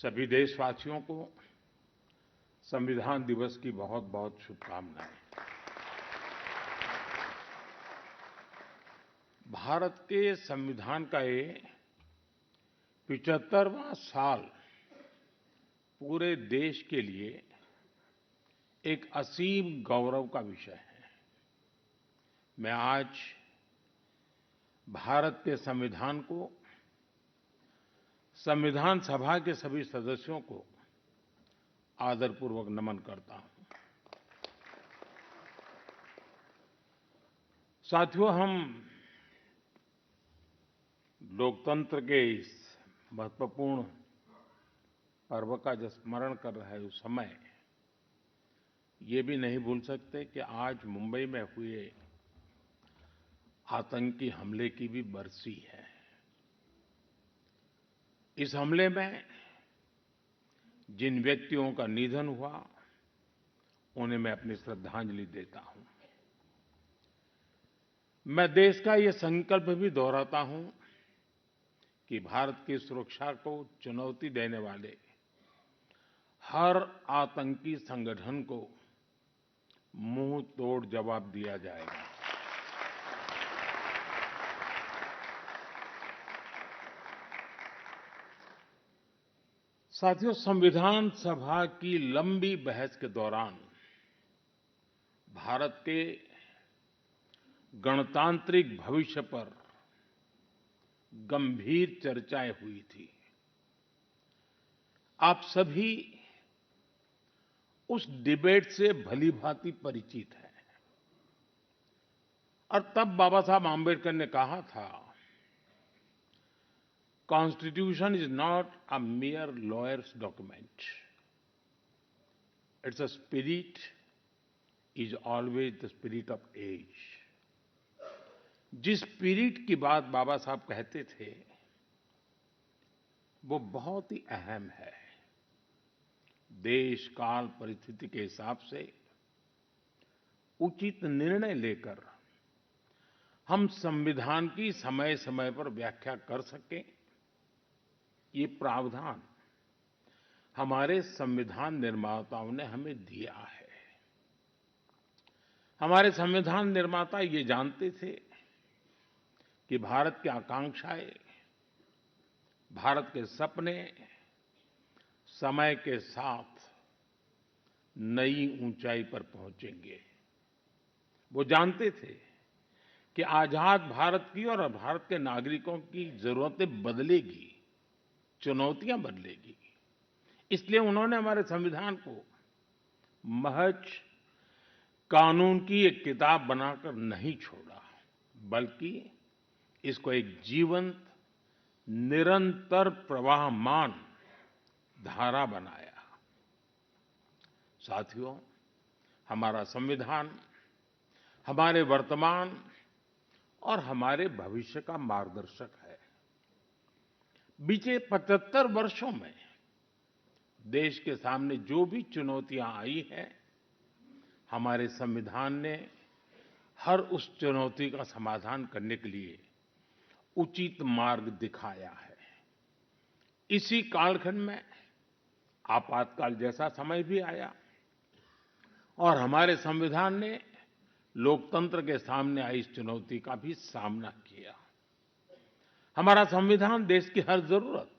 सभी देशवासियों को संविधान दिवस की बहुत-बहुत शुभकामनाएं। भारत के संविधान का ये 75वां साल पूरे देश के लिए एक असीम गौरव का विषय है। मैं आज भारत के संविधान को, संविधान सभा के सभी सदस्यों को आदरपूर्वक नमन करता हूं। साथियों, हम लोकतंत्र के इस महत्वपूर्ण पर्व का जब स्मरण कर रहे हैं उस समय ये भी नहीं भूल सकते कि आज मुंबई में हुए आतंकी हमले की भी बरसी है। इस हमले में जिन व्यक्तियों का निधन हुआ उन्हें मैं अपनी श्रद्धांजलि देता हूं। मैं देश का ये संकल्प भी दोहराता हूं कि भारत की सुरक्षा को चुनौती देने वाले हर आतंकी संगठन को मुंह तोड़ जवाब दिया जाएगा। साथियों, संविधान सभा की लंबी बहस के दौरान भारत के गणतांत्रिक भविष्य पर गंभीर चर्चाएं हुई थी। आप सभी उस डिबेट से भलीभांति परिचित हैं और तब बाबा साहब आम्बेडकर ने कहा था, constitution is not a mere lawyer's document. Its spirit is always the spirit of age. जिस स्पिरिट की बात बाबा साहब कहते थे वो बहुत ही अहम है। देश काल परिस्थिति के हिसाब से उचित निर्णय लेकर हम संविधान की समय-समय पर व्याख्या कर सकें, ये प्रावधान हमारे संविधान निर्माताओं ने हमें दिया है। हमारे संविधान निर्माता ये जानते थे कि भारत की आकांक्षाएं, भारत के सपने समय के साथ नई ऊंचाई पर पहुंचेंगे। वो जानते थे कि आजाद भारत की और भारत के नागरिकों की जरूरतें बदलेगी, चुनौतियां बदलेगी। इसलिए उन्होंने हमारे संविधान को महज कानून की एक किताब बनाकर नहीं छोड़ा, बल्कि इसको एक जीवंत, निरंतर प्रवाहमान धारा बनाया। साथियों, हमारा संविधान हमारे वर्तमान और हमारे भविष्य का मार्गदर्शक है। बीते 75 वर्षों में देश के सामने जो भी चुनौतियां आई हैं, हमारे संविधान ने हर उस चुनौती का समाधान करने के लिए उचित मार्ग दिखाया है। इसी कालखंड में आपातकाल जैसा समय भी आया और हमारे संविधान ने लोकतंत्र के सामने आई इस चुनौती का भी सामना किया। हमारा संविधान देश की हर जरूरत,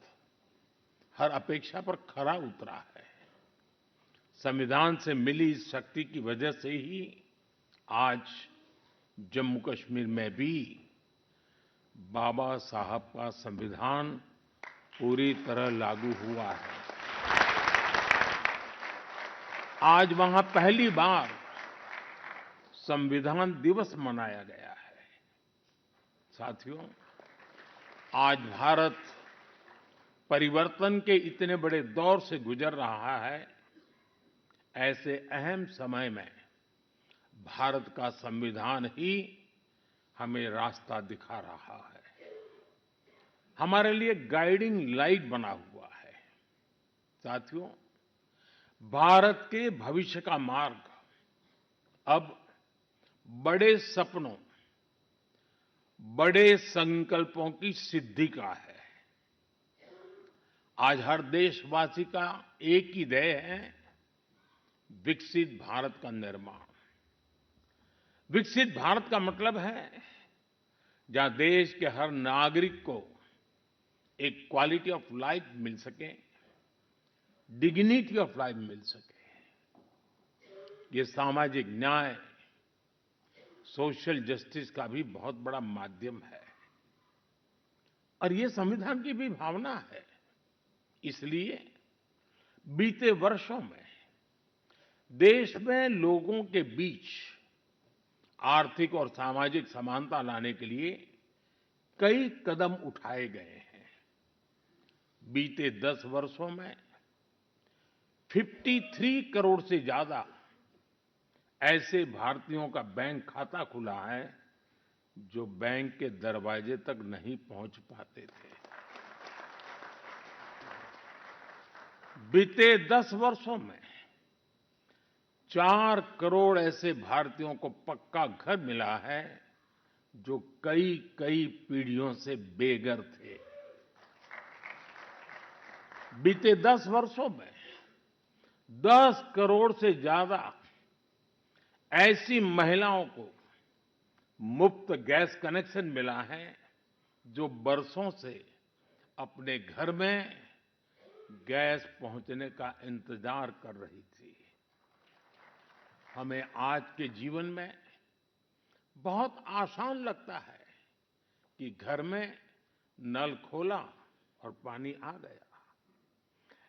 हर अपेक्षा पर खरा उतरा है। संविधान से मिली इस शक्ति की वजह से ही आज जम्मू कश्मीर में भी बाबा साहब का संविधान पूरी तरह लागू हुआ है। आज वहां पहली बार संविधान दिवस मनाया गया है। साथियों, आज भारत परिवर्तन के इतने बड़े दौर से गुजर रहा है। ऐसे अहम समय में भारत का संविधान ही हमें रास्ता दिखा रहा है, हमारे लिए गाइडिंग लाइट बना हुआ है। साथियों, भारत के भविष्य का मार्ग अब बड़े सपनों, बड़े संकल्पों की सिद्धि का है। आज हर देशवासी का एक ही ध्येय है, विकसित भारत का निर्माण। विकसित भारत का मतलब है जहां देश के हर नागरिक को एक क्वालिटी ऑफ लाइफ मिल सके, डिग्निटी ऑफ लाइफ मिल सके। ये सामाजिक न्याय, सोशल जस्टिस का भी बहुत बड़ा माध्यम है और ये संविधान की भी भावना है। इसलिए बीते वर्षों में देश में लोगों के बीच आर्थिक और सामाजिक समानता लाने के लिए कई कदम उठाए गए हैं। बीते 10 वर्षों में 53 करोड़ से ज्यादा ऐसे भारतीयों का बैंक खाता खुला है जो बैंक के दरवाजे तक नहीं पहुंच पाते थे। बीते 10 वर्षों में 4 करोड़ ऐसे भारतीयों को पक्का घर मिला है जो कई कई पीढ़ियों से बेघर थे। बीते 10 वर्षों में 10 करोड़ से ज्यादा ऐसी महिलाओं को मुफ्त गैस कनेक्शन मिला है जो बरसों से अपने घर में गैस पहुंचने का इंतजार कर रही थी। हमें आज के जीवन में बहुत आसान लगता है कि घर में नल खोला और पानी आ गया,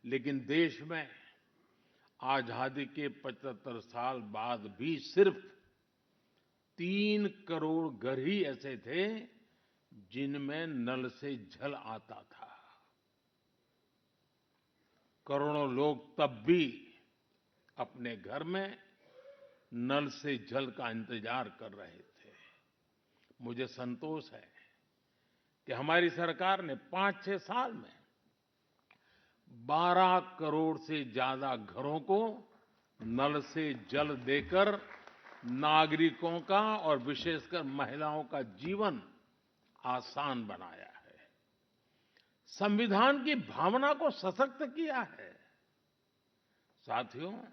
लेकिन देश में आजादी के 75 साल बाद भी सिर्फ 3 करोड़ घर ही ऐसे थे जिनमें नल से जल आता था। करोड़ों लोग तब भी अपने घर में नल से जल का इंतजार कर रहे थे। मुझे संतोष है कि हमारी सरकार ने 5-6 साल में 12 करोड़ से ज्यादा घरों को नल से जल देकर नागरिकों का और विशेषकर महिलाओं का जीवन आसान बनाया है। संविधान की भावना को सशक्त किया है। साथियों,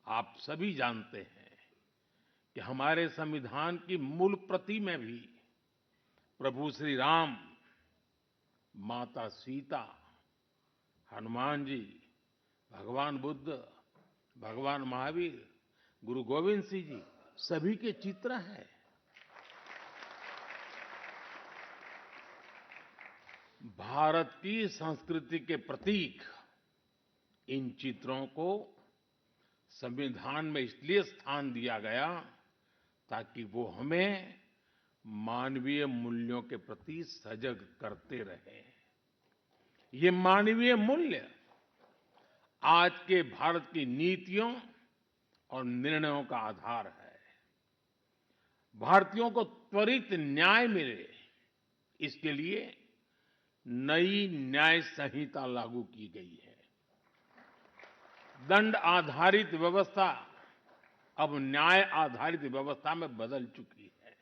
आप सभी जानते हैं कि हमारे संविधान की मूल प्रति में भी प्रभु श्री राम, माता सीता, हनुमान जी, भगवान बुद्ध, भगवान महावीर, गुरु गोविंद सिंह जी सभी के चित्र हैं। भारत की संस्कृति के प्रतीक इन चित्रों को संविधान में इसलिए स्थान दिया गया ताकि वो हमें मानवीय मूल्यों के प्रति सजग करते रहे। ये मानवीय मूल्य आज के भारत की नीतियों और निर्णयों का आधार है। भारतीयों को त्वरित न्याय मिले, इसके लिए नई न्याय संहिता लागू की गई है। दंड आधारित व्यवस्था अब न्याय आधारित व्यवस्था में बदल चुकी है।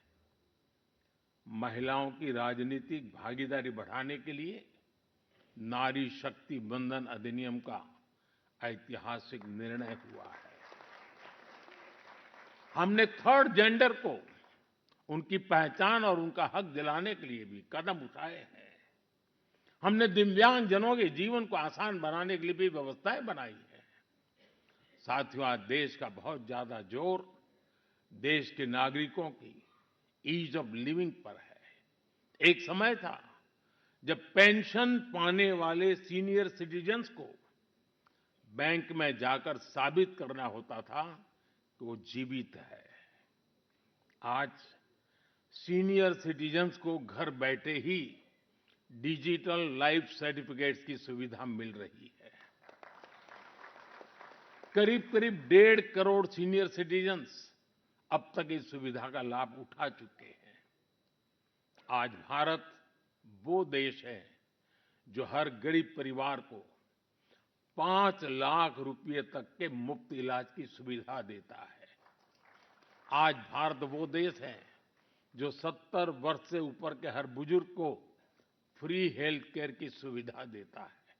महिलाओं की राजनीतिक भागीदारी बढ़ाने के लिए नारी शक्ति बंधन अधिनियम का ऐतिहासिक निर्णय हुआ है। हमने थर्ड जेंडर को उनकी पहचान और उनका हक दिलाने के लिए भी कदम उठाए हैं। हमने दिव्यांगजनों के जीवन को आसान बनाने के लिए भी व्यवस्थाएं बनाई हैं। साथियों, आज देश का बहुत ज्यादा जोर देश के नागरिकों की ईज ऑफ लिविंग पर है। एक समय था जब पेंशन पाने वाले सीनियर सिटीजन्स को बैंक में जाकर साबित करना होता था कि वो जीवित है। आज सीनियर सिटीजन्स को घर बैठे ही डिजिटल लाइफ सर्टिफिकेट्स की सुविधा मिल रही है। करीब-करीब 1.5 करोड़ सीनियर सिटीजन्स अब तक इस सुविधा का लाभ उठा चुके हैं। आज भारत वो देश है जो हर गरीब परिवार को 5 लाख रुपए तक के मुफ्त इलाज की सुविधा देता है। आज भारत वो देश है जो 70 वर्ष से ऊपर के हर बुजुर्ग को फ्री हेल्थ केयर की सुविधा देता है।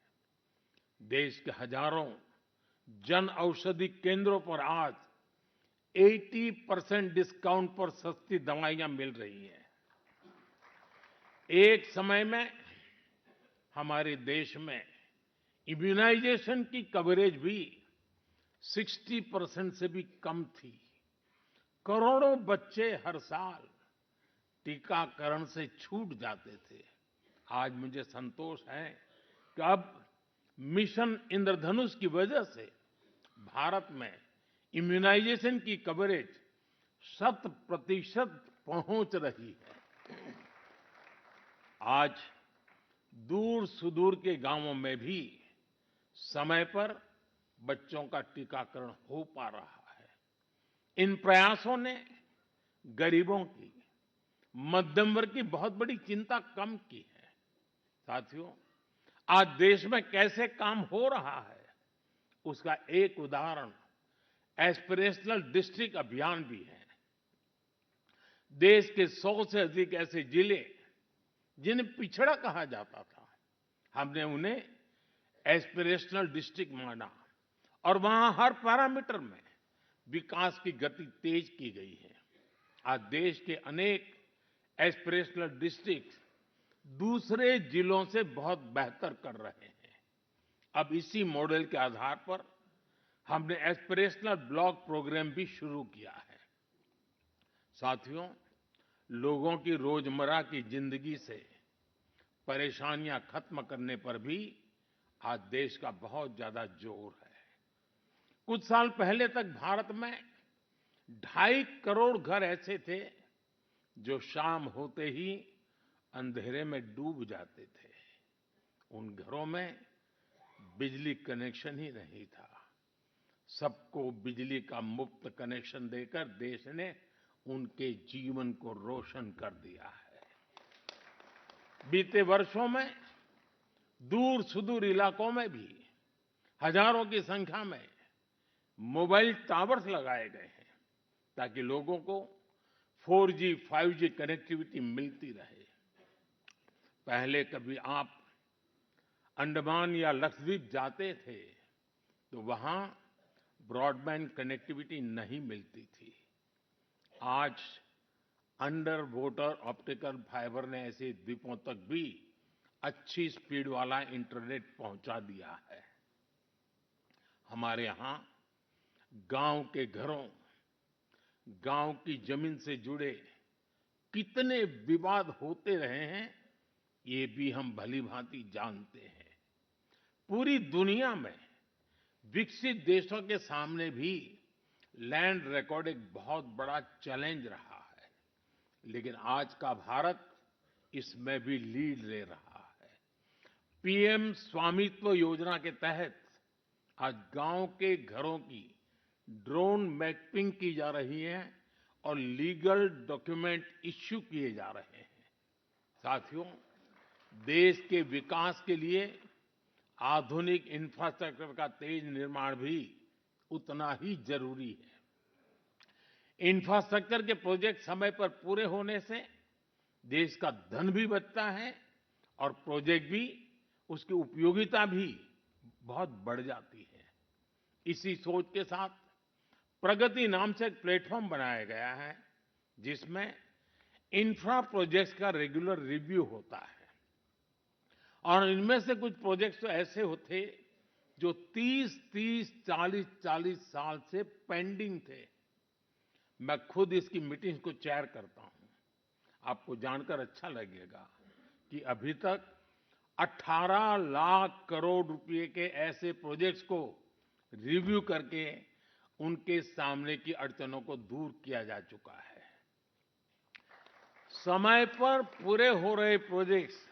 देश के हजारों जन औषधि केंद्रों पर आज 80% डिस्काउंट पर सस्ती दवाइयां मिल रही हैं। एक समय में हमारे देश में इम्यूनाइजेशन की कवरेज भी 60% से भी कम थी। करोड़ों बच्चे हर साल टीकाकरण से छूट जाते थे। आज मुझे संतोष है कि अब मिशन इंद्रधनुष की वजह से भारत में इम्यूनाइजेशन की कवरेज 100% पहुंच रही है। आज दूर सुदूर के गांवों में भी समय पर बच्चों का टीकाकरण हो पा रहा है। इन प्रयासों ने गरीबों की, मध्यम वर्ग की बहुत बड़ी चिंता कम की है। साथियों, आज देश में कैसे काम हो रहा है, उसका एक उदाहरण एस्पिरेशनल डिस्ट्रिक्ट अभियान भी है। देश के 100 से अधिक ऐसे जिले जिन्हें पिछड़ा कहा जाता था, हमने उन्हें एस्पिरेशनल डिस्ट्रिक्ट माना और वहां हर पैरामीटर में विकास की गति तेज की गई है। आज देश के अनेक एस्पिरेशनल डिस्ट्रिक्ट दूसरे जिलों से बहुत बेहतर कर रहे हैं। अब इसी मॉडल के आधार पर हमने एस्पिरेशनल ब्लॉक प्रोग्राम भी शुरू किया है। साथियों, लोगों की रोजमर्रा की जिंदगी से परेशानियां खत्म करने पर भी आज देश का बहुत ज्यादा जोर है। कुछ साल पहले तक भारत में 2.5 करोड़ घर ऐसे थे जो शाम होते ही अंधेरे में डूब जाते थे। उन घरों में बिजली कनेक्शन ही नहीं था। सबको बिजली का मुफ्त कनेक्शन देकर देश ने उनके जीवन को रोशन कर दिया है। बीते वर्षों में दूर सुदूर इलाकों में भी हजारों की संख्या में मोबाइल टावर्स लगाए गए हैं ताकि लोगों को 4G, 5G कनेक्टिविटी मिलती रहे। पहले कभी आप अंडमान या लक्षद्वीप जाते थे तो वहां ब्रॉडबैंड कनेक्टिविटी नहीं मिलती थी। आज अंडर वाटर ऑप्टिकल फाइबर ने ऐसे द्वीपों तक भी अच्छी स्पीड वाला इंटरनेट पहुंचा दिया है। हमारे यहां गांव के घरों, गांव की जमीन से जुड़े कितने विवाद होते रहे हैं, ये भी हम भली-भांति जानते हैं। पूरी दुनिया में विकसित देशों के सामने भी लैंड रिकॉर्ड एक बहुत बड़ा चैलेंज रहा है, लेकिन आज का भारत इसमें भी लीड ले रहा है। पीएम स्वामित्व योजना के तहत आज गांव के घरों की ड्रोन मैपिंग की जा रही है और लीगल डॉक्यूमेंट इश्यू किए जा रहे हैं। साथियों, देश के विकास के लिए आधुनिक इंफ्रास्ट्रक्चर का तेज निर्माण भी उतना ही जरूरी है। इंफ्रास्ट्रक्चर के प्रोजेक्ट समय पर पूरे होने से देश का धन भी बचता है और प्रोजेक्ट भी, उसकी उपयोगिता भी बहुत बढ़ जाती है। इसी सोच के साथ प्रगति नाम से एक प्लेटफॉर्म बनाया गया है जिसमें इंफ्रा प्रोजेक्ट्स का रेगुलर रिव्यू होता है और इनमें से कुछ प्रोजेक्ट्स तो ऐसे होते जो 30-30, 40-40 साल से पेंडिंग थे। मैं खुद इसकी मीटिंग को चेयर करता हूं। आपको जानकर अच्छा लगेगा कि अभी तक 18 लाख करोड़ रुपए के ऐसे प्रोजेक्ट्स को रिव्यू करके उनके सामने की अड़चनों को दूर किया जा चुका है। समय पर पूरे हो रहे प्रोजेक्ट्स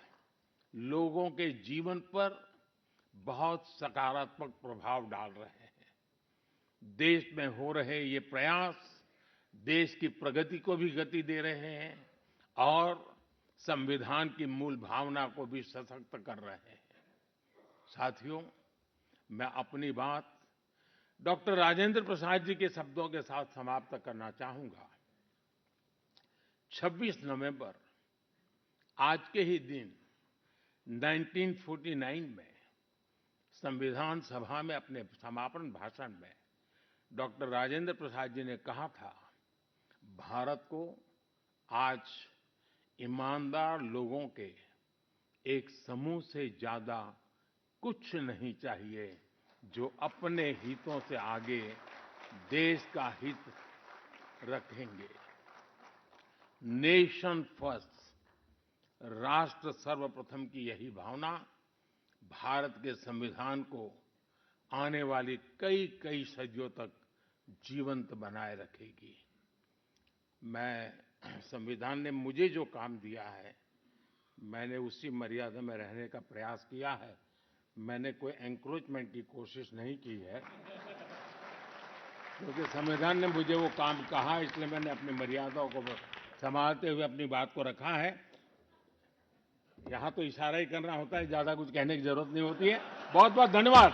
लोगों के जीवन पर बहुत सकारात्मक प्रभाव डाल रहे हैं। देश में हो रहे ये प्रयास देश की प्रगति को भी गति दे रहे हैं और संविधान की मूल भावना को भी सशक्त कर रहे हैं। साथियों, मैं अपनी बात डॉक्टर राजेंद्र प्रसाद जी के शब्दों के साथ समाप्त करना चाहूंगा। 26 नवंबर, आज के ही दिन 1949 में संविधान सभा में अपने समापन भाषण में डॉक्टर राजेंद्र प्रसाद जी ने कहा था, भारत को आज ईमानदार लोगों के एक समूह से ज्यादा कुछ नहीं चाहिए, जो अपने हितों से आगे देश का हित रखेंगे। नेशन फर्स्ट, राष्ट्र सर्वप्रथम की यही भावना भारत के संविधान को आने वाली कई कई सदियों तक जीवंत बनाए रखेगी। संविधान ने मुझे जो काम दिया है, मैंने उसी मर्यादा में रहने का प्रयास किया है। मैंने कोई एनक्रोचमेंट की कोशिश नहीं की है, क्योंकि संविधान ने मुझे वो काम कहा, इसलिए मैंने अपनी मर्यादाओं को संभालते हुए अपनी बात को रखा है। यहाँ तो इशारा ही करना होता है, ज्यादा कुछ कहने की जरूरत नहीं होती है। बहुत बहुत धन्यवाद।